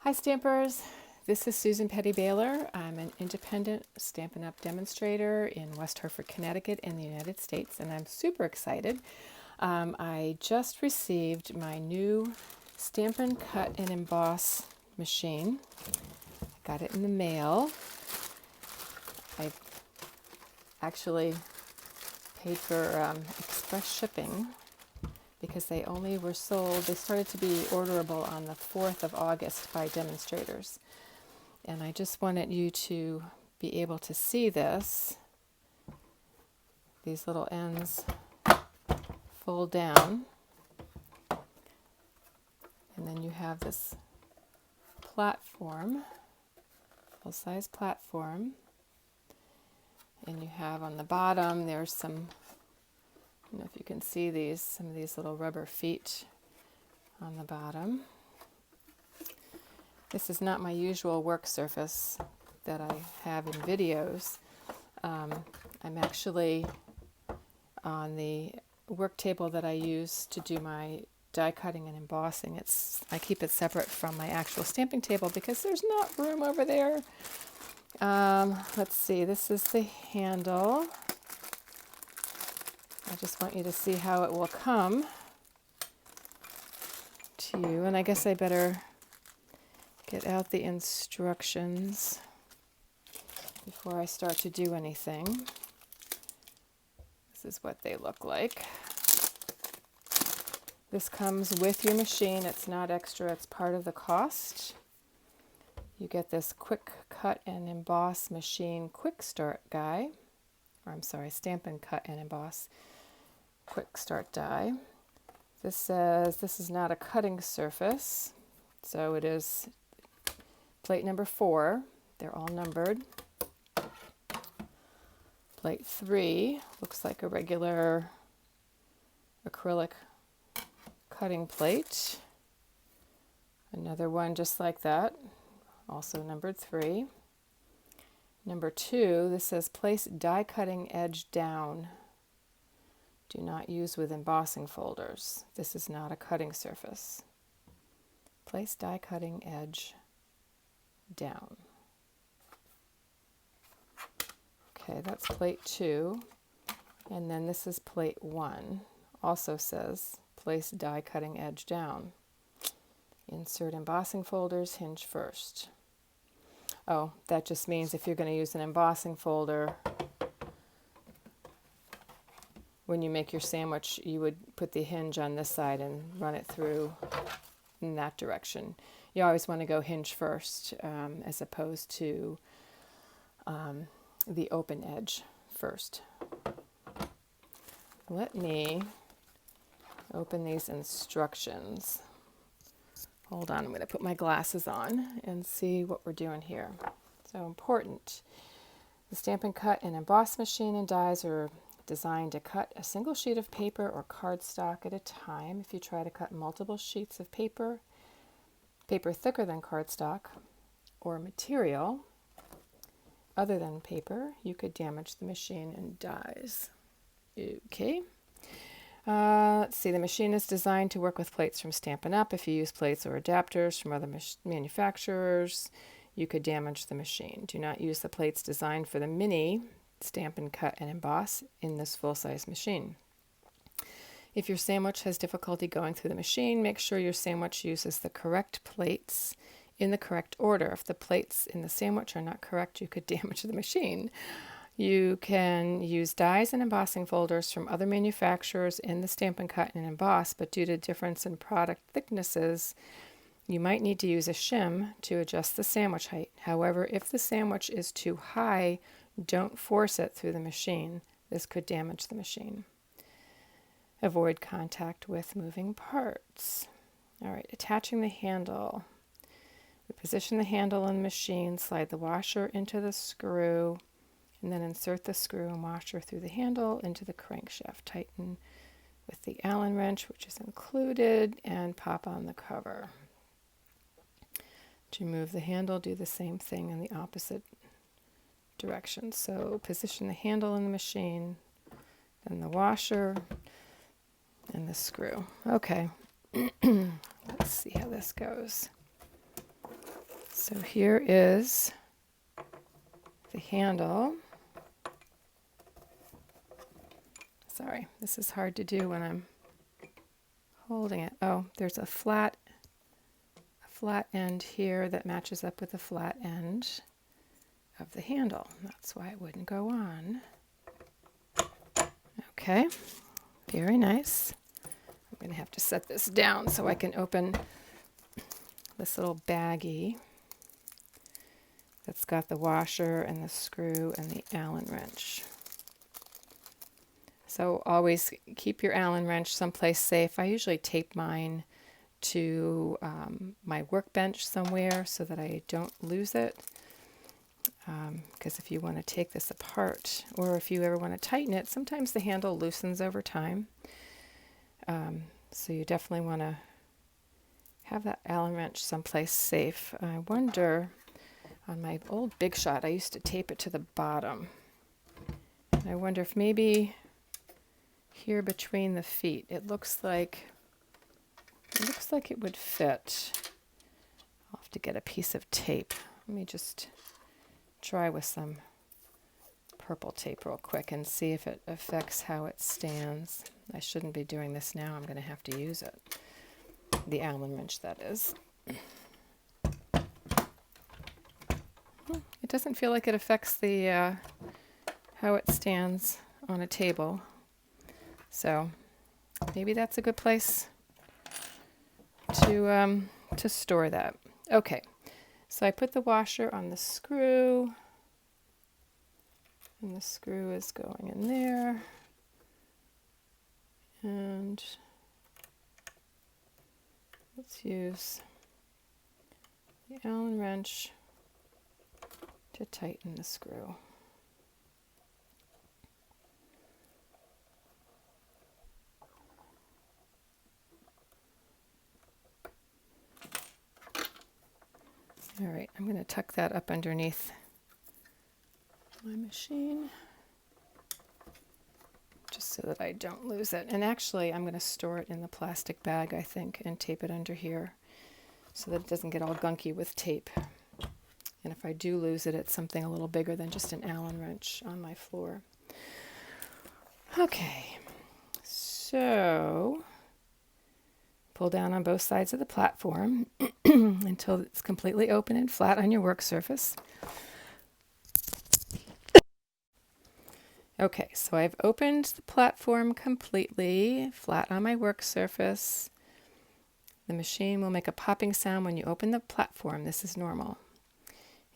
Hi Stampers, this is Susan Petty Baylor. I'm an independent Stampin' Up! Demonstrator in West Hartford, Connecticut in the United States, and I'm super excited. I just received my new Stampin' Cut and Emboss machine. I got it in the mail. I actually paid for express shipping because they only were sold, they started to be orderable on the 4th of August by demonstrators. And I just wanted you to be able to see this. These little ends fold down. And then you have this platform, full-size platform. And you have on the bottom, there's some, I don't know if you can see these, some of these little rubber feet on the bottom. This is not my usual work surface that I have in videos. I'm actually on the work table that I use to do my die cutting and embossing. I keep it separate from my actual stamping table because there's not room over there. Let's see, this is the handle. I just want you to see how it will come to you, and I guess I better get out the instructions before I start to do anything. This is what they look like. This comes with your machine. It's not extra, it's part of the cost. You get this Quick Cut and Emboss Machine Quick Start Die, or I'm sorry, Stampin' Cut and Emboss Quick Start Die. This says this is not a cutting surface, so it is plate number 4. They're all numbered. Plate 3 looks like a regular acrylic cutting plate. Another one just like that, also numbered 3. Number 2, this says place die cutting edge down. Do not use with embossing folders. This is not a cutting surface. Place die cutting edge down. Okay, that's plate 2. And then this is plate 1. Also says place die cutting edge down. Insert embossing folders, hinge first. Oh, that just means if you're going to use an embossing folder, when you make your sandwich, you would put the hinge on this side and run it through in that direction. You always want to go hinge first as opposed to the open edge first. Let me open these instructions. Hold on, I'm going to put my glasses on and see what we're doing here. So important. The Stampin' Cut and Emboss machine and dies are designed to cut a single sheet of paper or cardstock at a time. If you try to cut multiple sheets of paper thicker than cardstock, or material other than paper, you could damage the machine and dies. Okay. Let's see, the machine is designed to work with plates from Stampin' Up! If you use plates or adapters from other manufacturers, you could damage the machine. Do not use the plates designed for the mini Stampin' Cut and Emboss in this full-size machine. If your sandwich has difficulty going through the machine, make sure your sandwich uses the correct plates in the correct order. If the plates in the sandwich are not correct, you could damage the machine. You can use dies and embossing folders from other manufacturers in the Stampin' Cut and Emboss, but due to difference in product thicknesses, you might need to use a shim to adjust the sandwich height. However, if the sandwich is too high, don't force it through the machine. This could damage the machine. Avoid contact with moving parts. All right, attaching the handle. We position the handle in the machine, slide the washer into the screw, and then insert the screw and washer through the handle into the crankshaft. Tighten with the Allen wrench, which is included, and pop on the cover. To remove the handle, do the same thing in the opposite direction. So position the handle in the machine, then the washer, and the screw. Okay, let's see how this goes. So here is the handle. Sorry, this is hard to do when I'm holding it. Oh, there's a flat end here that matches up with the flat end of the handle. That's why it wouldn't go on. Okay, very nice. I'm going to have to set this down so I can open this little baggie that's got the washer and the screw and the Allen wrench. So always keep your Allen wrench someplace safe. I usually tape mine to my workbench somewhere so that I don't lose it. Because if you want to take this apart, or if you ever want to tighten it, sometimes the handle loosens over time. So you definitely want to have that Allen wrench someplace safe. I wonder, on my old Big Shot, I used to tape it to the bottom. I wonder if maybe here between the feet, it looks like it would fit. I'll have to get a piece of tape. Let me just try with some purple tape real quick and see if it affects how it stands. I shouldn't be doing this now. I'm going to have to use it. The Allen wrench, that is. It doesn't feel like it affects the how it stands on a table. So maybe that's a good place to store that. Okay, so I put the washer on the screw, and the screw is going in there. And let's use the Allen wrench to tighten the screw. All right, I'm going to tuck that up underneath my machine just so that I don't lose it. And actually, I'm going to store it in the plastic bag, I think, and tape it under here so that it doesn't get all gunky with tape. And if I do lose it, it's something a little bigger than just an Allen wrench on my floor. Okay, so pull down on both sides of the platform until it's completely open and flat on your work surface. Okay, so I've opened the platform completely, flat on my work surface. The machine will make a popping sound when you open the platform. This is normal.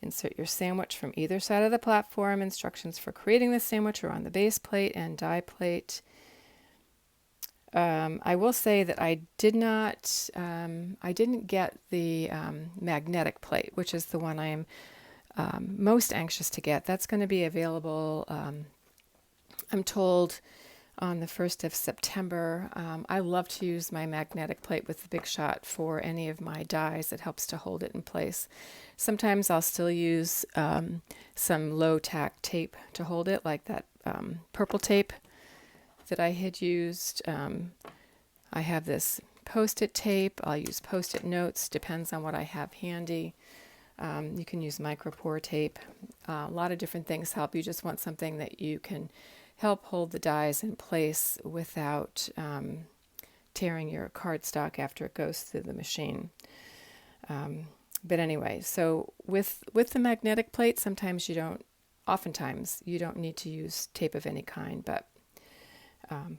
Insert your sandwich from either side of the platform. Instructions for creating the sandwich are on the base plate and die plate. I will say that I didn't get the magnetic plate, which is the one I am most anxious to get. That's going to be available, I'm told, on the 1st of September. I love to use my magnetic plate with the Big Shot for any of my dies. It helps to hold it in place. Sometimes I'll still use some low-tack tape to hold it, like that purple tape that I had used. I have this Post-it tape. I'll use Post-it notes, depends on what I have handy. You can use micropore tape. A lot of different things help. You just want something that you can help hold the dies in place without tearing your cardstock after it goes through the machine. But anyway, so with the magnetic plate, oftentimes you don't need to use tape of any kind, but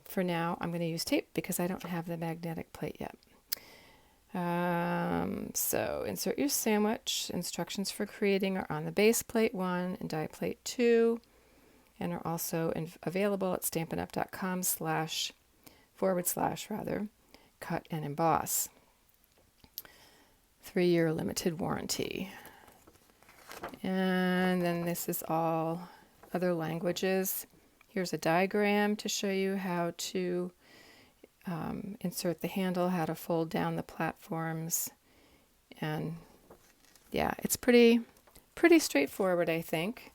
for now I'm going to use tape because I don't have the magnetic plate yet. So insert your sandwich. Instructions for creating are on the base plate 1 and die plate 2, and are also available at Stampin'Up.com//cut and emboss. 3-year limited warranty. And then this is all other languages. Here's a diagram to show you how to insert the handle, how to fold down the platforms. And yeah, it's pretty straightforward, I think.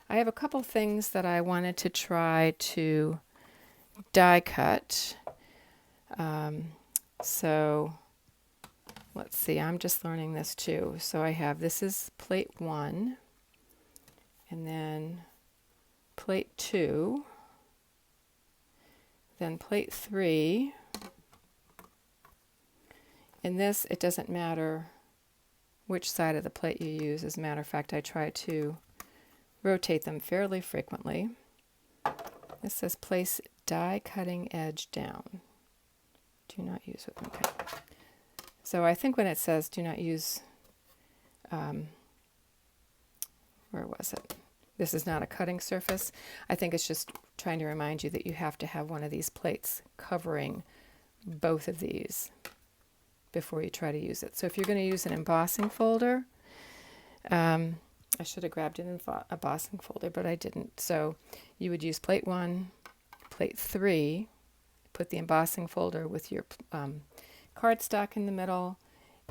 I have a couple things that I wanted to try to die cut. So let's see, I'm just learning this too. So I have, this is plate 1, and then plate 2, then plate 3, and this, it doesn't matter which side of the plate you use. As a matter of fact, I try to rotate them fairly frequently. This says place die cutting edge down. Do not use it. Okay. So I think when it says do not use, where was it? This is not a cutting surface. I think it's just trying to remind you that you have to have one of these plates covering both of these before you try to use it. So if you're going to use an embossing folder, I should have grabbed an embossing folder, but I didn't. So you would use plate 1, plate 3, put the embossing folder with your cardstock in the middle,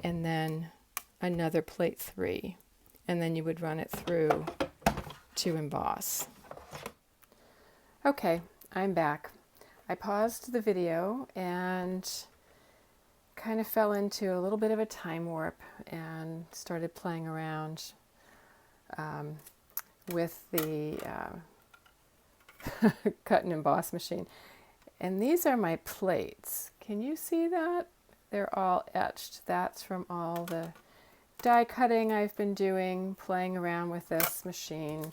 and then another plate 3, and then you would run it through to emboss. Okay, I'm back. I paused the video and kind of fell into a little bit of a time warp and started playing around with the cut and emboss machine. And these are my plates. Can you see that? They're all etched. That's from all the die cutting I've been doing, playing around with this machine.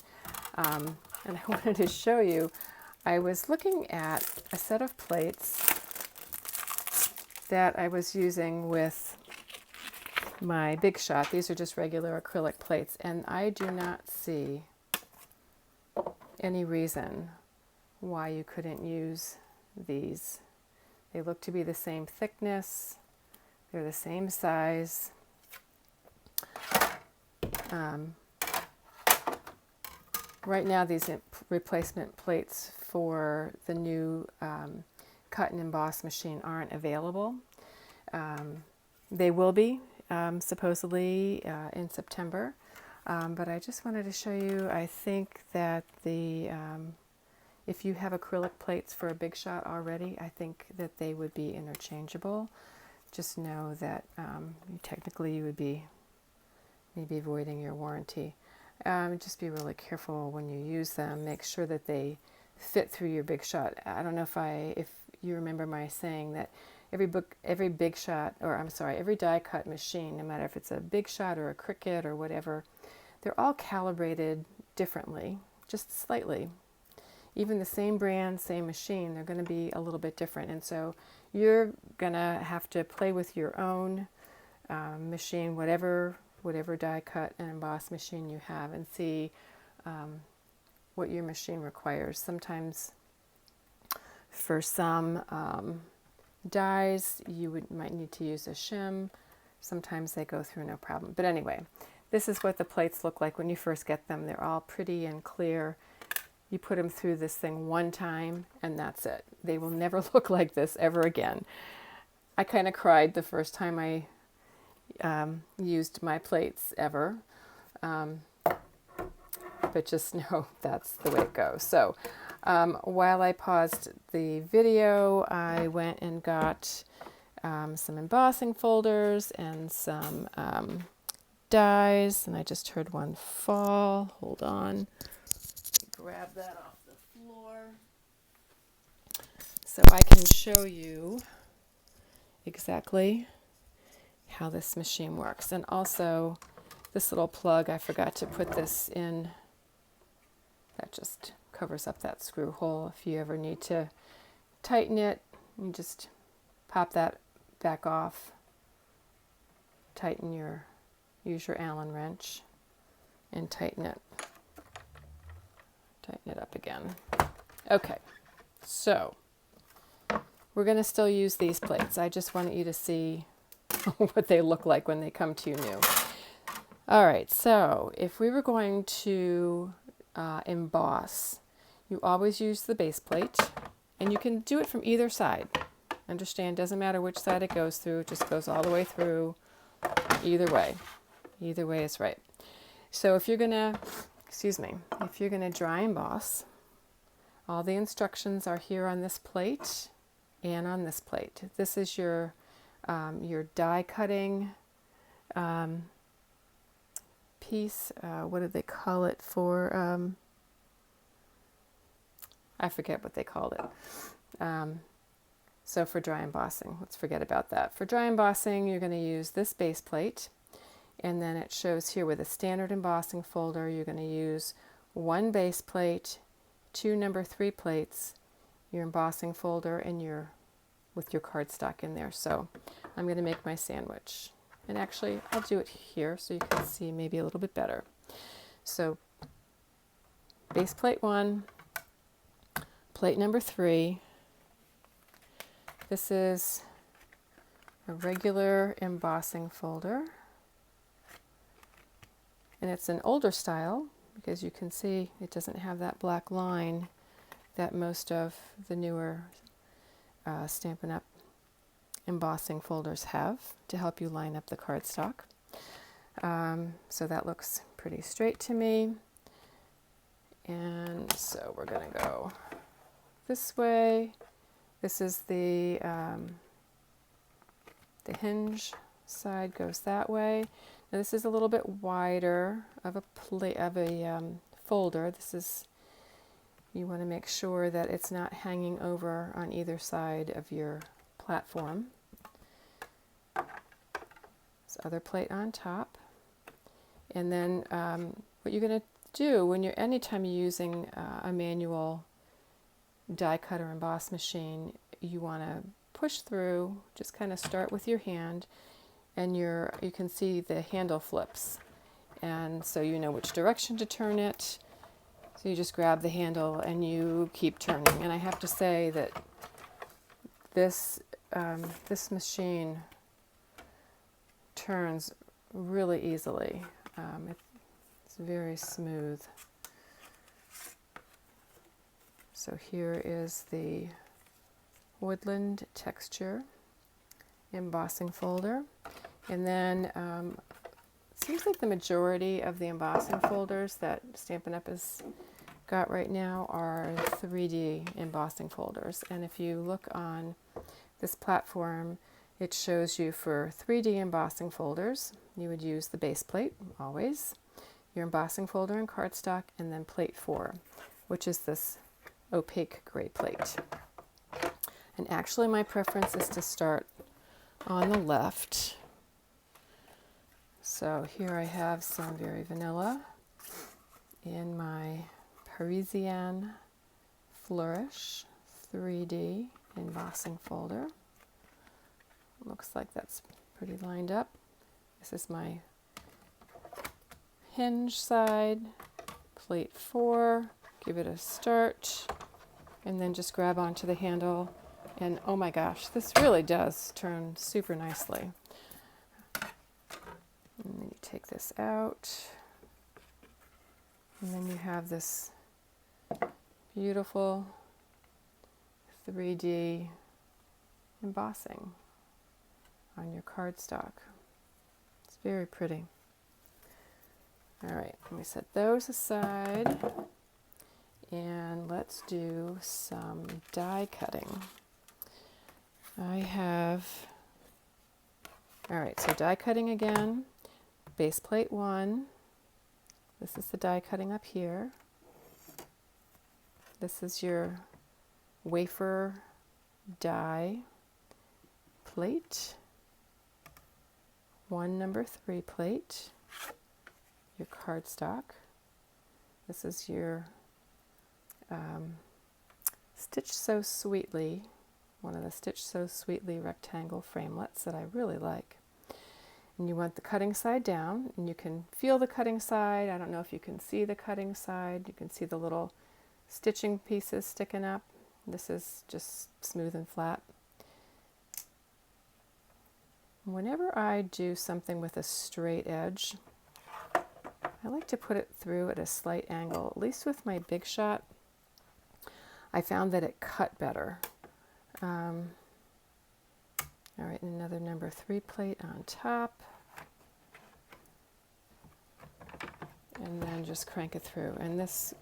And I wanted to show you, I was looking at a set of plates that I was using with my Big Shot. These are just regular acrylic plates, and I do not see any reason why you couldn't use these. They look to be the same thickness, they're the same size. Right now these replacement plates for the new cut and emboss machine aren't available. They will be supposedly in September, but I just wanted to show you, I think that the if you have acrylic plates for a Big Shot already, I think that they would be interchangeable. Just know that technically you would be maybe voiding your warranty. Just be really careful when you use them. Make sure that they fit through your Big Shot. I don't know if you remember my saying that every Big Shot, or I'm sorry, every die cut machine, no matter if it's a Big Shot or a Cricut or whatever, they're all calibrated differently, just slightly. Even the same brand, same machine, they're going to be a little bit different. And so you're going to have to play with your own machine, whatever die cut and emboss machine you have, and see what your machine requires. Sometimes for some dies you might need to use a shim. Sometimes they go through no problem. But anyway, this is what the plates look like when you first get them. They're all pretty and clear. You put them through this thing one time and that's it. They will never look like this ever again. I kind of cried the first time I used my plates ever, but just know that's the way it goes. So while I paused the video, I went and got some embossing folders and some dies, and I just heard one fall. Hold on. Grab that off the floor so I can show you exactly how this machine works. And also this little plug, I forgot to put this in. That just covers up that screw hole. If you ever need to tighten it, you just pop that back off, use your Allen wrench and tighten it up again. Okay, so we're going to still use these plates. I just wanted you to see what they look like when they come to you new. All right, so if we were going to emboss, you always use the base plate, and you can do it from either side. Understand, doesn't matter which side it goes through, it just goes all the way through. Either way is right. So if you're gonna dry emboss, all the instructions are here on this plate and on this plate. This is your die cutting piece. What did they call it for? I forget what they called it. So for dry embossing, let's forget about that. For dry embossing, you're going to use this base plate, and then it shows here with a standard embossing folder, you're going to use one base plate, two number 3 plates, your embossing folder, and with your cardstock in there. So I'm going to make my sandwich. And actually, I'll do it here so you can see maybe a little bit better. So base plate 1, plate number 3. This is a regular embossing folder, and it's an older style because you can see it doesn't have that black line that most of the newer Stampin' Up! Embossing folders have to help you line up the cardstock. So that looks pretty straight to me. And so we're going to go this way. This is the hinge side goes that way. Now this is a little bit wider of a folder. This is, you want to make sure that it's not hanging over on either side of your platform. This other plate on top. And then what you're going to do when anytime you're using a manual die cut or emboss machine, you want to push through, just kind of start with your hand, and you can see the handle flips, and so you know which direction to turn it. So you just grab the handle and you keep turning. And I have to say that this machine turns really easily. It's very smooth. So here is the Woodland texture embossing folder. And then it seems like the majority of the embossing folders that Stampin' Up! Has got right now are 3D embossing folders. And if you look on this platform, it shows you for 3D embossing folders, you would use the base plate, always, your embossing folder and cardstock, and then plate 4, which is this opaque gray plate. And actually my preference is to start on the left. So here I have some very vanilla in my Parisian Flourish 3D embossing folder. Looks like that's pretty lined up. This is my hinge side, plate 4, give it a start, and then just grab onto the handle. And oh my gosh, this really does turn super nicely. And then you take this out, and then you have this beautiful 3D embossing on your cardstock. It's very pretty. All right, let me set those aside, and let's do some die cutting. I have, all right, so die cutting again, base plate 1. This is the die cutting up here. This is your wafer die plate, 1 number 3 plate, your cardstock. This is your Stitch So Sweetly, one of the Stitch So Sweetly rectangle framelits that I really like. And you want the cutting side down, and you can feel the cutting side. I don't know if you can see the cutting side. You can see the little stitching pieces sticking up. This is just smooth and flat. Whenever I do something with a straight edge, I like to put it through at a slight angle. At least with my Big Shot, I found that it cut better. All right, another number 3 plate on top. And then just crank it through. And this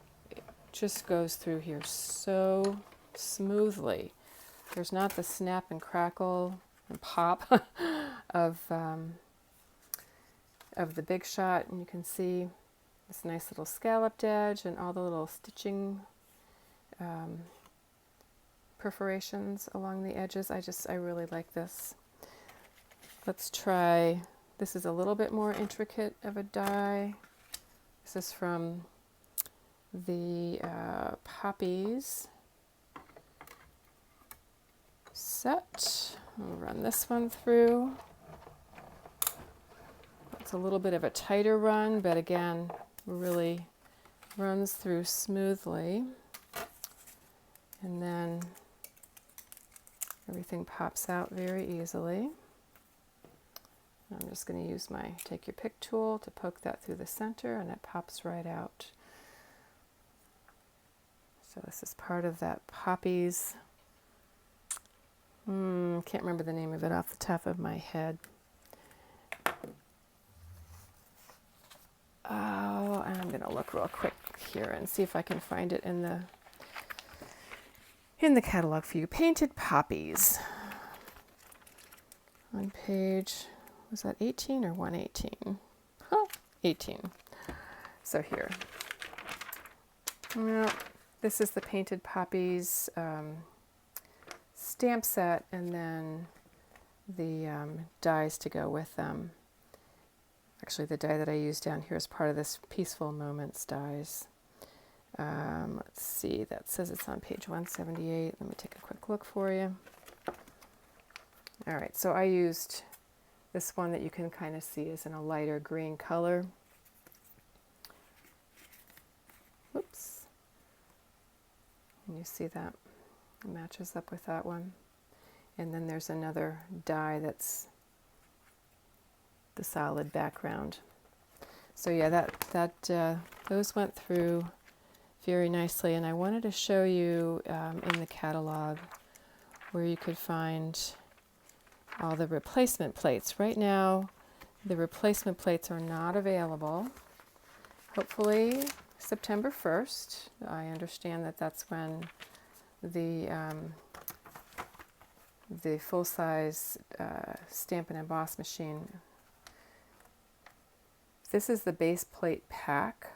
just goes through here so smoothly. There's not the snap and crackle and pop of of the Big Shot, and you can see this nice little scalloped edge and all the little stitching perforations along the edges. I really like this. Let's try, this is a little bit more intricate of a die. This is from the Poppies set. I'll run this one through. It's a little bit of a tighter run, but again, really runs through smoothly. And then everything pops out very easily. I'm just going to use my take your pick tool to poke that through the center, and it pops right out. So this is part of that Poppies. Can't remember the name of it off the top of my head. Oh, and I'm going to look real quick here and see if I can find it in the catalog for you. Painted Poppies. On page, was that 18 or 118? 18. So here. Well, this is the Painted Poppies stamp set, and then the dies to go with them. Actually, the die that I use down here is part of this Peaceful Moments dies. Let's see, that says it's on page 178. Let me take a quick look for you. All right, so I used this one that you can kind of see is in a lighter green color. Whoops. And you see that? It matches up with that one. And then there's another die that's the solid background. So yeah, those went through very nicely, and I wanted to show you in the catalog where you could find all the replacement plates. Right now, the replacement plates are not available. Hopefully September 1st. I understand that that's when the full-size Stampin' Emboss machine. This is the base plate pack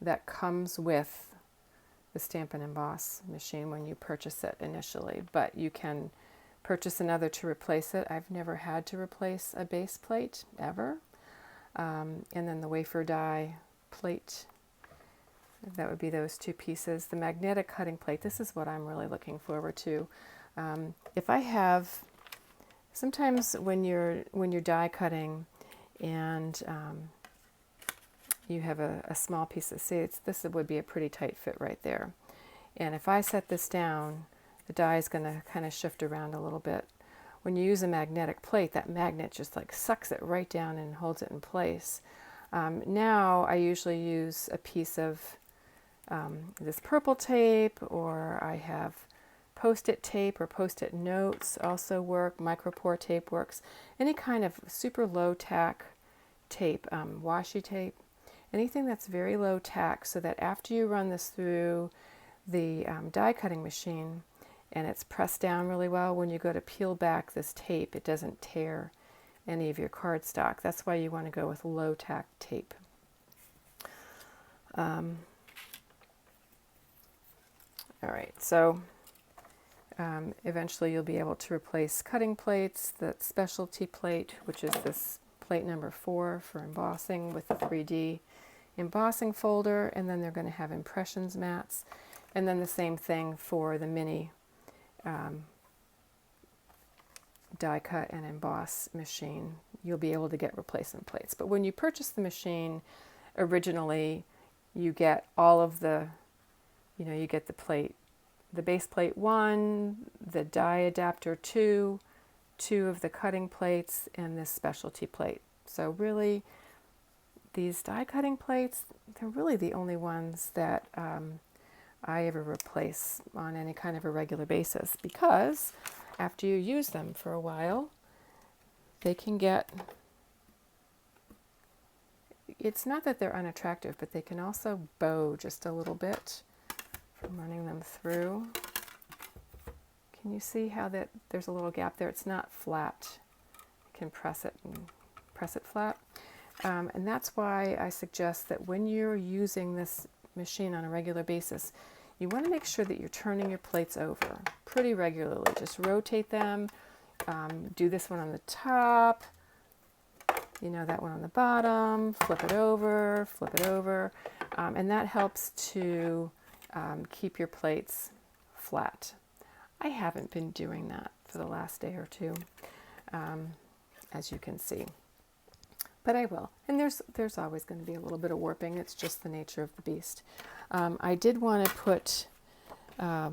that comes with the Stampin' Emboss machine when you purchase it initially, but you can purchase another to replace it. I've never had to replace a base plate ever. And then the wafer die plate, that would be those two pieces. The magnetic cutting plate, this is what I'm really looking forward to. If I have, sometimes when you're die cutting and you have a small piece of, see, this would be a pretty tight fit right there. And if I set this down, the die is going to kind of shift around a little bit. When you use a magnetic plate, that magnet just like sucks it right down and holds it in place. Now I usually use a piece of this purple tape, or I have Post-it tape or Post-it notes also work. Micropore tape works. Any kind of super low tack tape, washi tape, anything that's very low tack, so that after you run this through the die cutting machine and it's pressed down really well, when you go to peel back this tape, it doesn't tear any of your cardstock. That's why you want to go with low tack tape. All right, so eventually you'll be able to replace cutting plates, the specialty plate, which is this plate number 4 for embossing, with the 3D embossing folder, and then they're going to have impressions mats, and then the same thing for the mini die cut and emboss machine. You'll be able to get replacement plates, but when you purchase the machine originally, you get all of the, you get the plate, the base plate 1, the die adapter 2, 2 of the cutting plates, and this specialty plate. So really, these die cutting plates, they're really the only ones that I ever replace on any kind of a regular basis, because after you use them for a while, they can get, it's not that they're unattractive, but they can also bow just a little bit from running them through. Can you see how that there's a little gap there? It's not flat. You can press it and press it flat. And that's why I suggest that when you're using this machine on a regular basis, you want to make sure that you're turning your plates over pretty regularly. Just rotate them. Do this one on the top, you know, that one on the bottom, flip it over, and that helps to keep your plates flat. I haven't been doing that for the last day or two, as you can see, but I will. And there's always going to be a little bit of warping. It's just the nature of the beast. I did want to put a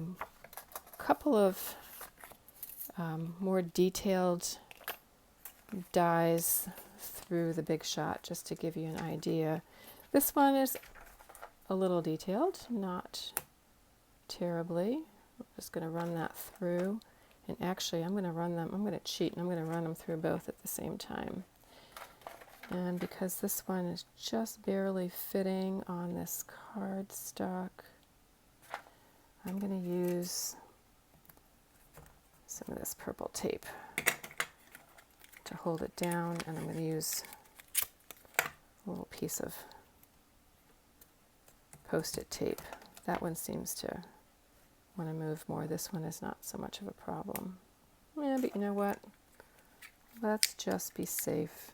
couple of more detailed dies through the Big Shot just to give you an idea. This one is a little detailed, not terribly. I'm just going to run that through, and actually I'm going to cheat and I'm going to run them through both at the same time. And because this one is just barely fitting on this cardstock, I'm going to use some of this purple tape to hold it down, and I'm going to use a little piece of Post-it tape. That one seems to want to move more. This one is not so much of a problem. Yeah, but you know what? Let's just be safe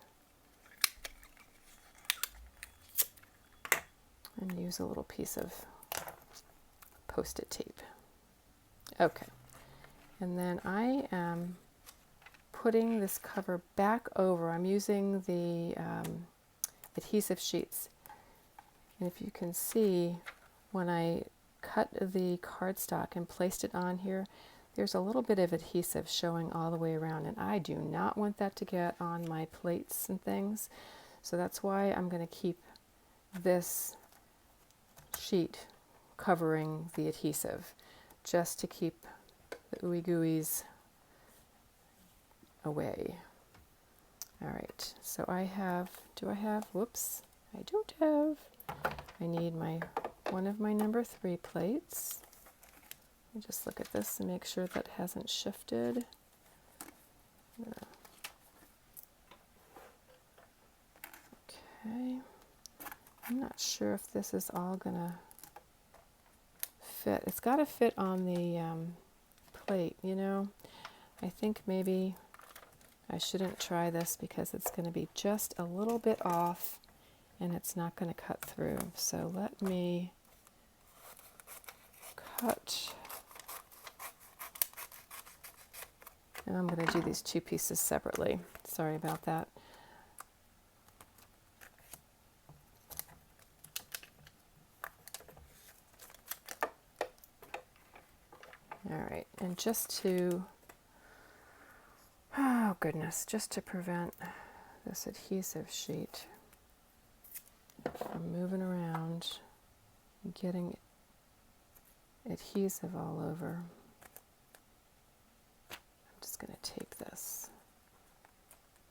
and use a little piece of Post-it tape. Okay, and then I am putting this cover back over. I'm using the Adhesive Sheets, and if you can see, when I cut the cardstock and placed it on here, there's a little bit of adhesive showing all the way around, and I do not want that to get on my plates and things, so that's why I'm going to keep this sheet covering the adhesive, just to keep the ooey gooeys away. All right, so whoops, I don't have, I need one of my number 3 plates. Let me just look at this and make sure that hasn't shifted. Okay, I'm not sure if this is all gonna fit. It's got to fit on the plate, you know. I think maybe I shouldn't try this because it's going to be just a little bit off and it's not going to cut through. So let me cut, and I'm going to do these 2 pieces separately. Sorry about that. All right, and just to, oh goodness, just to prevent this adhesive sheet from moving around and getting adhesive all over, I'm just going to tape this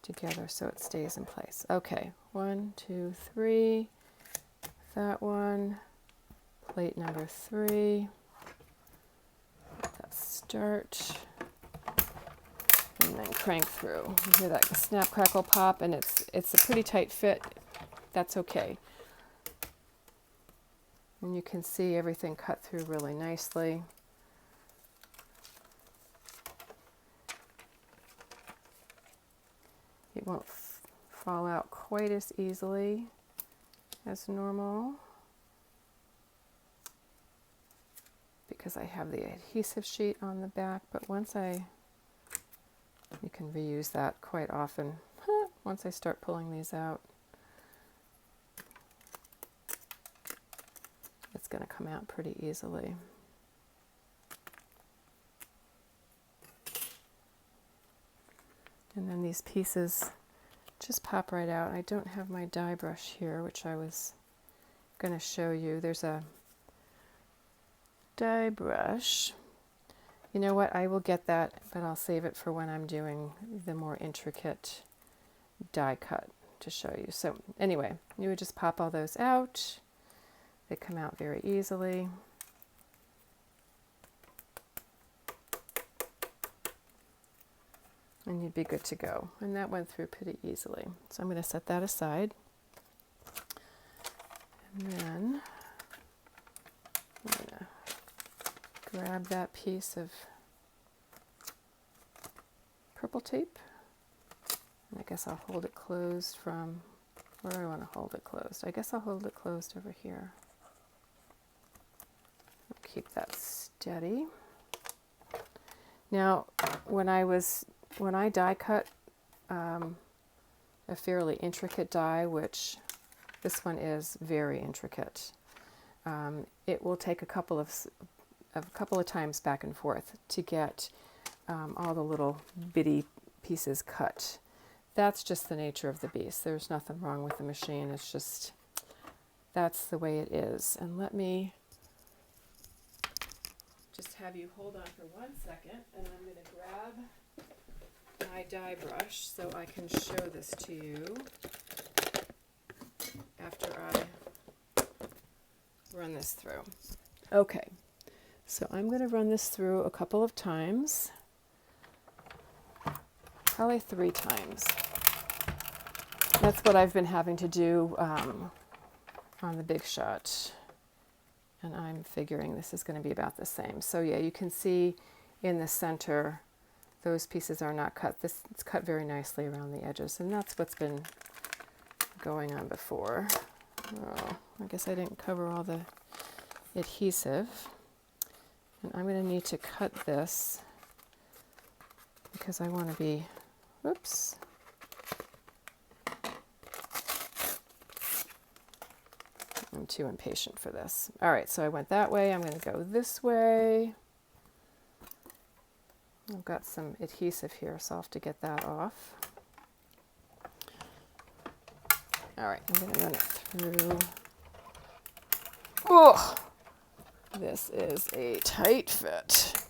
together so it stays in place. Okay, 1, 2, 3, that one, plate number 3. Start and then crank through. You hear that snap, crackle, pop, and it's a pretty tight fit. That's okay. And you can see everything cut through really nicely. It won't fall out quite as easily as normal, because I have the adhesive sheet on the back, but you can reuse that quite often once I start pulling these out. It's going to come out pretty easily. And then these pieces just pop right out. I don't have my die brush here, which I was going to show you. There's a die brush. You know what, I will get that, but I'll save it for when I'm doing the more intricate die cut to show you. So anyway, you would just pop all those out. They come out very easily. and you'd be good to go. And that went through pretty easily. So I'm going to set that aside. And then I'm going to grab that piece of purple tape. And I guess I'll hold it closed from, where do I want to hold it closed? I guess I'll hold it closed over here. I'll keep that steady. Now, when I die cut a fairly intricate die, which this one is very intricate, it will take a couple of times back and forth to get all the little bitty pieces cut. That's just the nature of the beast. There's nothing wrong with the machine. It's just, that's the way it is. And let me just have you hold on for 1 second, and I'm going to grab my die brush so I can show this to you after I run this through. Okay, so I'm going to run this through a couple of times, probably 3 times. That's what I've been having to do on the Big Shot. And I'm figuring this is going to be about the same. So yeah, you can see in the center, those pieces are not cut. It's cut very nicely around the edges, and that's what's been going on before. Oh, I guess I didn't cover all the adhesive. And I'm going to need to cut this because I want to be, whoops. I'm too impatient for this. All right, so I went that way. I'm going to go this way. I've got some adhesive here, so I'll have to get that off. All right, I'm going to run it through. Oh, this is a tight fit.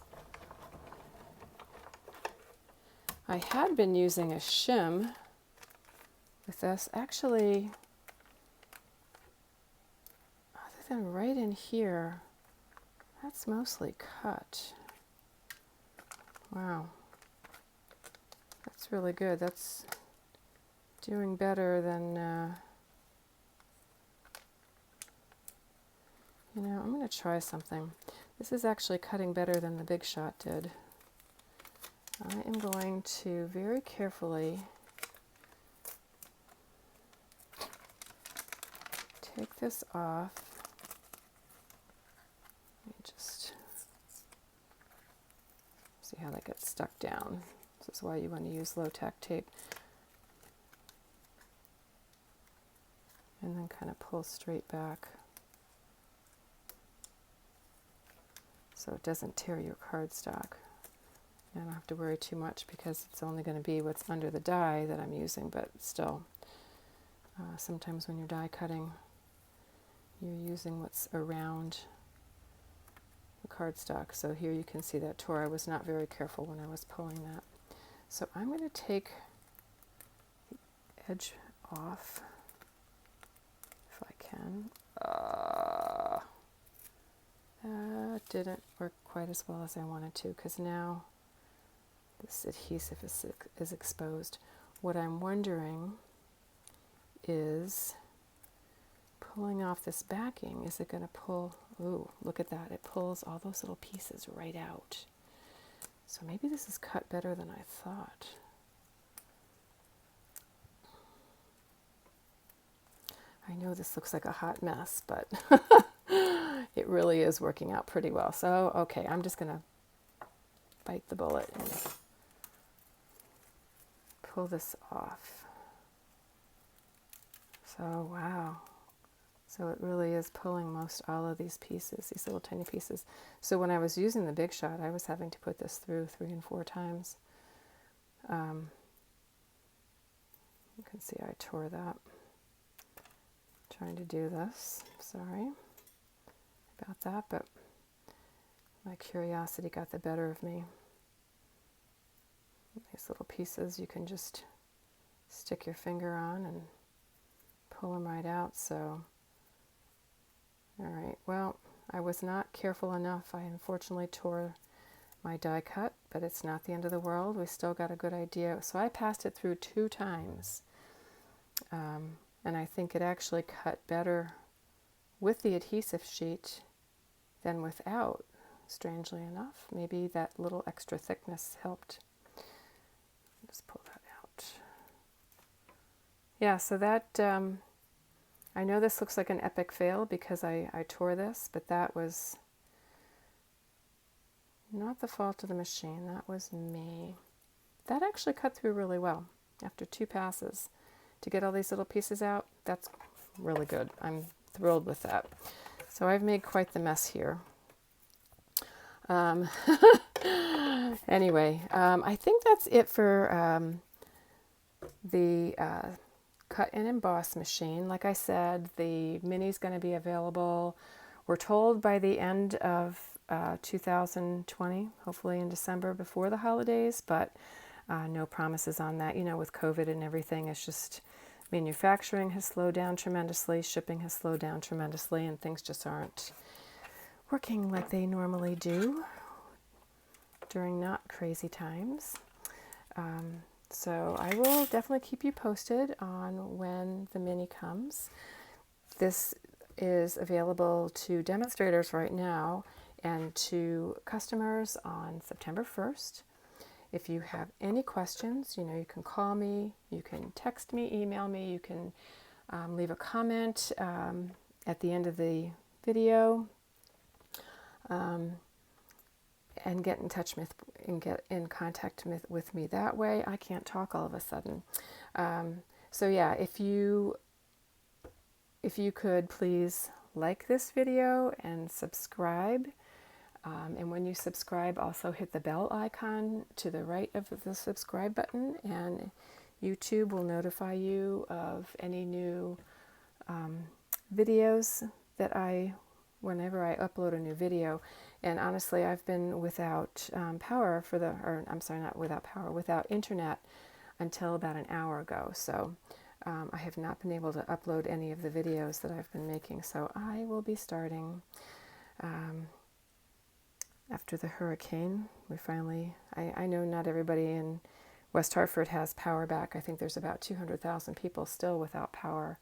I had been using a shim with this. Actually, then right in here, that's mostly cut. Wow, that's really good. That's doing better than, you know, I'm going to try something. This is actually cutting better than the Big Shot did. I am going to very carefully take this off. Just see how that gets stuck down. This is why you want to use low-tack tape. And then kind of pull straight back so it doesn't tear your cardstock. I don't have to worry too much because it's only going to be what's under the die that I'm using, but still, sometimes when you're die cutting, you're using what's around cardstock. So here you can see that tore. I was not very careful when I was pulling that. So I'm going to take the edge off if I can. That didn't work quite as well as I wanted to because now this adhesive is exposed. What I'm wondering is, pulling off this backing, is it going to pull, ooh, look at that, it pulls all those little pieces right out. So maybe this is cut better than I thought. I know this looks like a hot mess, but it really is working out pretty well. So, okay, I'm just going to bite the bullet and pull this off. So, wow. So it really is pulling most all of these pieces, these little tiny pieces. So when I was using the Big Shot, I was having to put this through 3 and 4 times. You can see I tore that. Trying to do this. Sorry about that, but my curiosity got the better of me. These little pieces you can just stick your finger on and pull them right out. So, all right, well, I was not careful enough. I unfortunately tore my die cut, but it's not the end of the world. We still got a good idea. So I passed it through 2 times. And I think it actually cut better with the adhesive sheet than without, strangely enough. Maybe that little extra thickness helped. Just pull that out. Yeah, so that, I know this looks like an epic fail because I tore this, but that was not the fault of the machine. That was me. That actually cut through really well after 2 passes. To get all these little pieces out, that's really good. I'm thrilled with that. So I've made quite the mess here. Anyway, I think that's it for the Cut and Emboss machine. Like I said, the mini's going to be available, we're told, by the end of 2020, hopefully in December before the holidays, but no promises on that. You know, with COVID and everything, it's just manufacturing has slowed down tremendously, shipping has slowed down tremendously, and things just aren't working like they normally do during not crazy times. So I will definitely keep you posted on when the mini comes. This is available to demonstrators right now and to customers on September 1st. If you have any questions, you know, you can call me, you can text me, email me, you can leave a comment at the end of the video, and get in touch with and get in contact with me that way. I can't talk all of a sudden. So yeah, if you could please like this video and subscribe. And when you subscribe, also hit the bell icon to the right of the subscribe button, and YouTube will notify you of any new videos that whenever I upload a new video. And honestly, I've been without power without internet until about an hour ago. So I have not been able to upload any of the videos that I've been making. So I will be starting after the hurricane. We finally, I know not everybody in West Hartford has power back. I think there's about 200,000 people still without power.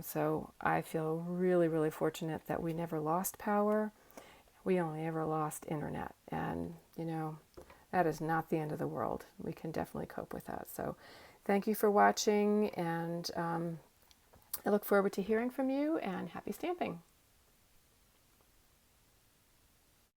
So I feel really, really fortunate that we never lost power. We only ever lost internet. And, you know, that is not the end of the world. We can definitely cope with that. So thank you for watching, and I look forward to hearing from you, and happy stamping.